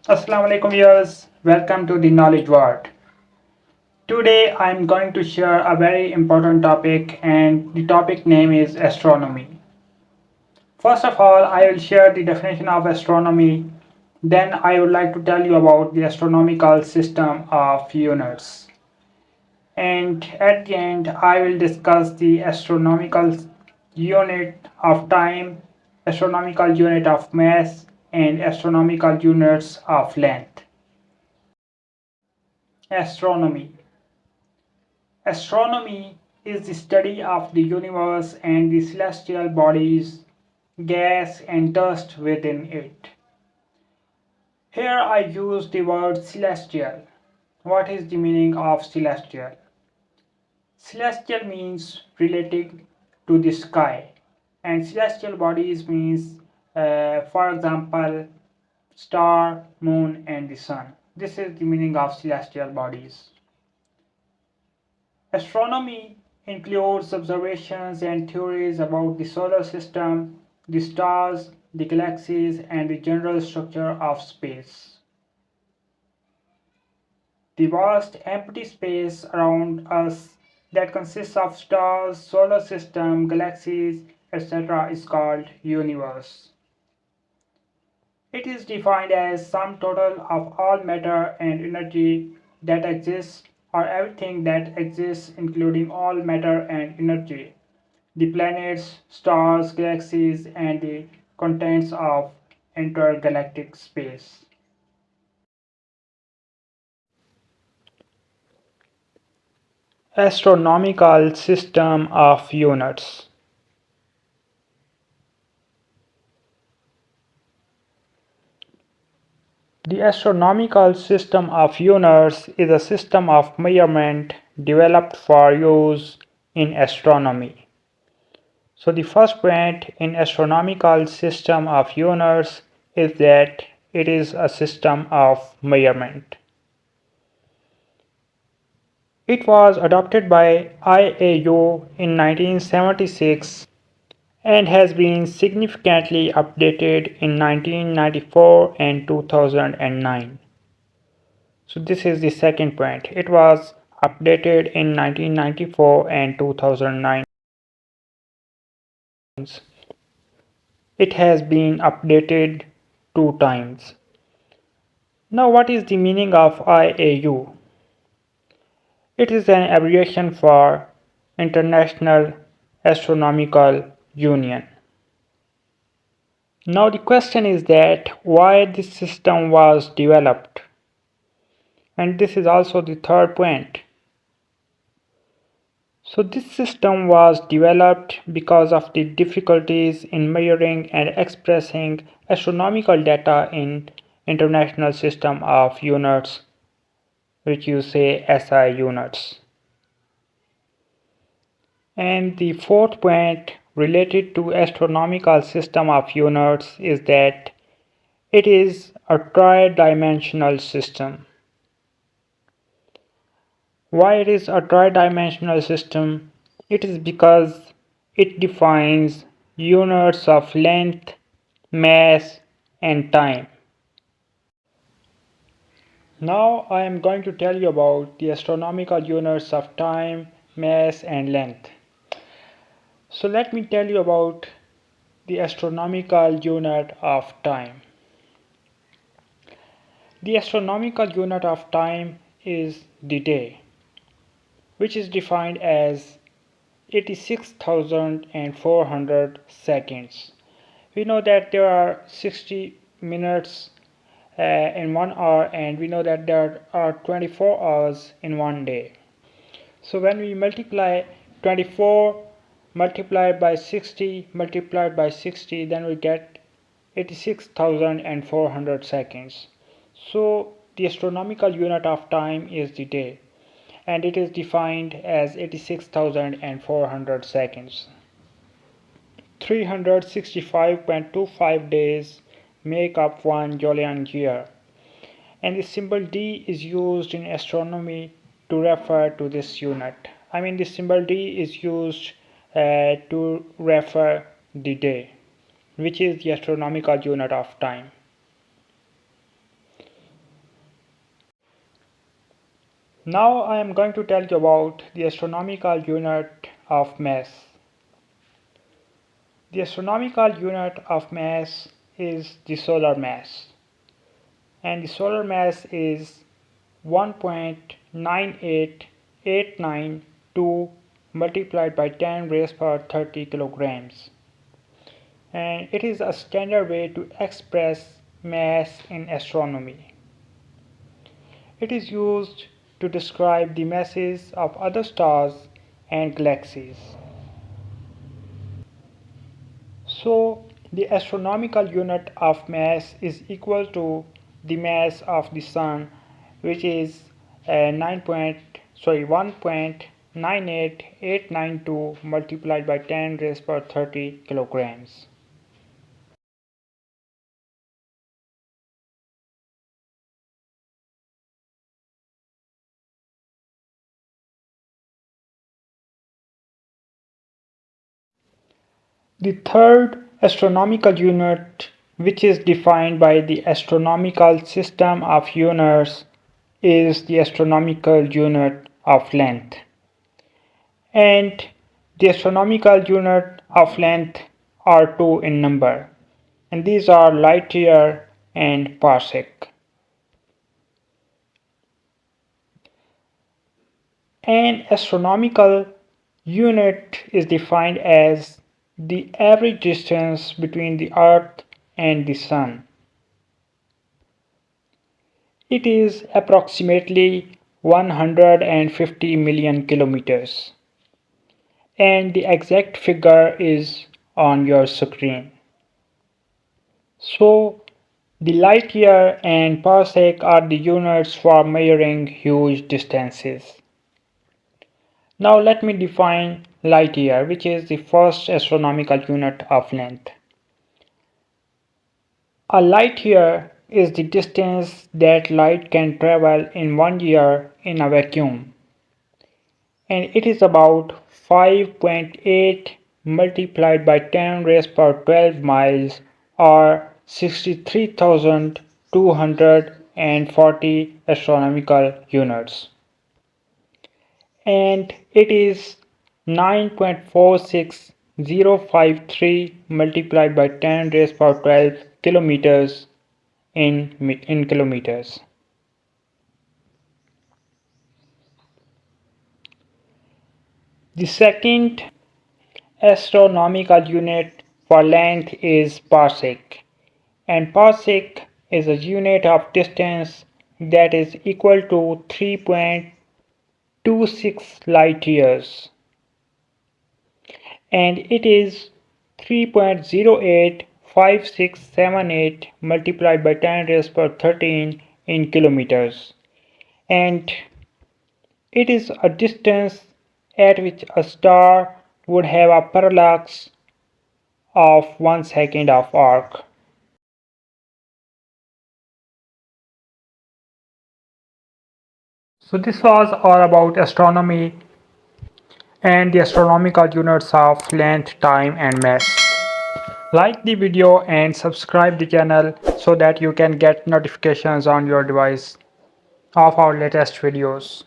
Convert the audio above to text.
Assalamu alaikum viewers, welcome to the Knowledge World. Today I am going to share a very important topic and the topic name is astronomy. First of all, I will share the definition of astronomy. Then I would like to tell you about the astronomical system of universe. And at the end I will discuss the astronomical unit of time, astronomical unit of mass and astronomical units of length. Astronomy. Astronomy is the study of the universe and the celestial bodies, gas and dust within it. Here I use the word celestial. What is the meaning of celestial? Celestial means relating to the sky, and celestial bodies means, for example, star, moon, and the sun. This is the meaning of celestial bodies. Astronomy includes observations and theories about the solar system, the stars, the galaxies, and the general structure of space. The vast empty space around us that consists of stars, solar system, galaxies, etc. is called universe. It is defined as sum total of all matter and energy that exists or everything that exists including all matter and energy, the planets, stars, galaxies and the contents of intergalactic space. Astronomical system of units. The astronomical system of units is a system of measurement developed for use in astronomy. So the first point in astronomical system of units is that it is a system of measurement. It was adopted by IAU in 1976 and has been significantly updated in 1994 and 2009. So this is the second point. It was updated in 1994 and 2009. It has been updated 2 times. Now what is the meaning of IAU? It is an abbreviation for International Astronomical Union. Now the question is that why this system was developed, and this is also the third point. So this system was developed because of the difficulties in measuring and expressing astronomical data in International System of Units, which you say SI units. And the fourth point related to astronomical system of units is that it is a tri-dimensional system. Why it is a tri-dimensional system? It is because it defines units of length, mass, and time. Now I am going to tell you about the astronomical units of time, mass, and length. So let me tell you about the astronomical unit of time. The astronomical unit of time is the day, which is defined as 86,400 seconds. We know that there are 60 minutes in 1 hour, and we know that there are 24 hours in one day. So when we multiply 24 multiplied by 60 multiplied by 60, then we get 86,400 seconds. So the astronomical unit of time is the day, and it is defined as 86,400 seconds. 365.25 days make up 1 Julian year, and the symbol D is used in astronomy to refer to this unit. The symbol D is used to refer the day, which is the astronomical unit of time. Now I am going to tell you about the astronomical unit of mass. The astronomical unit of mass is the solar mass, and the solar mass is 1.98892 multiplied by 10 raised power 30 kilograms, and it is a standard way to express mass in astronomy. It is used to describe the masses of other stars and galaxies. So the astronomical unit of mass is equal to the mass of the sun, which is 1.98892 multiplied by 10 raised per 30 kilograms. The third astronomical unit, which is defined by the astronomical system of units, is the astronomical unit of length. And the astronomical unit of length are two in number, and these are light year and parsec. An astronomical unit is defined as the average distance between the Earth and the Sun. It is approximately 150 million kilometers, and the exact figure is on your screen. So, the light year and parsec are the units for measuring huge distances. Now let me define light year, which is the first astronomical unit of length. A light year is the distance that light can travel in 1 year in a vacuum, and it is about 5.8 multiplied by 10 raised per 12 miles, or 63,240 astronomical units, and it is 9.46053 multiplied by 10 raised per 12 kilometers in kilometers. The second astronomical unit for length is parsec, and parsec is a unit of distance that is equal to 3.26 light years, and it is 3.085678 multiplied by 10 raised per 13 in kilometers, and it is a distance at which a star would have a parallax of 1 second of arc. So this was all about astronomy and the astronomical units of length, time and mass. Like the video and subscribe the channel so that you can get notifications on your device of our latest videos.